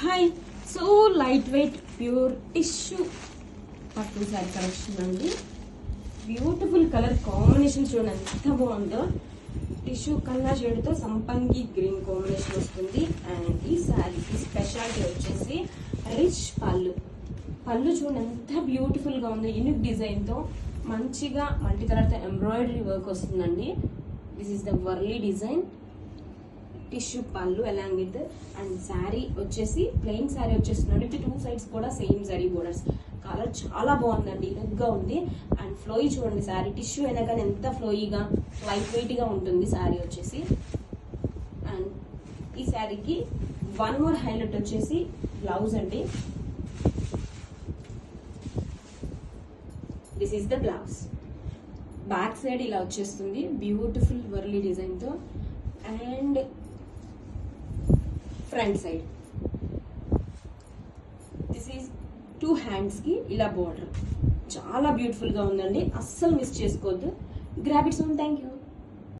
Hi so light weight pure tissue పట్టు sari collection అండి. Beautiful colour combination చూడండి ఎంత బాగుందో. టిష్యూ కన్నా షేడ్తో సంపంగి గ్రీన్ కాంబినేషన్ వస్తుంది. అండ్ ఈ శారీకి స్పెషాలిటీ వచ్చేసి రిచ్ పళ్ళు చూడండి ఎంత బ్యూటిఫుల్ గా ఉంది. యూనిక్ డిజైన్ తో మంచిగా మల్టీ కలర్ తో ఎంబ్రాయిడరీ వర్క్ వస్తుందండి. This is the Warli design. Tissue పళ్ళు అలాంగ్ విత్ అండ్ శారీ వచ్చేసి ప్లెయిన్ శారీ వచ్చేస్తున్నాడు. ఇటు టూ సైడ్స్ కూడా సేమ్ జరీ బోర్డర్స్. కలర్ చాలా బాగుందండి, లుక్గా ఉంది. అండ్ ఫ్లోయి చూడండి, శారీ టిష్యూ అయినా కానీ ఎంత ఫ్లోయిగా లైట్ వెయిట్ గా ఉంటుంది శారీ వచ్చేసి. అండ్ ఈ శారీకి వన్ మోర్ హైలైట్ వచ్చేసి బ్లౌజ్ అండి. This is the blouse. Back side ఇలా వచ్చేస్తుంది బ్యూటిఫుల్ వర్లీ డిజైన్ తో. And front side this is two hands కి ఇలా బోర్డర్ చాలా బ్యూటిఫుల్ గా ఉందండి. అస్సలు మిస్ చేసుకోవద్దు. Grab it soon. Thank you.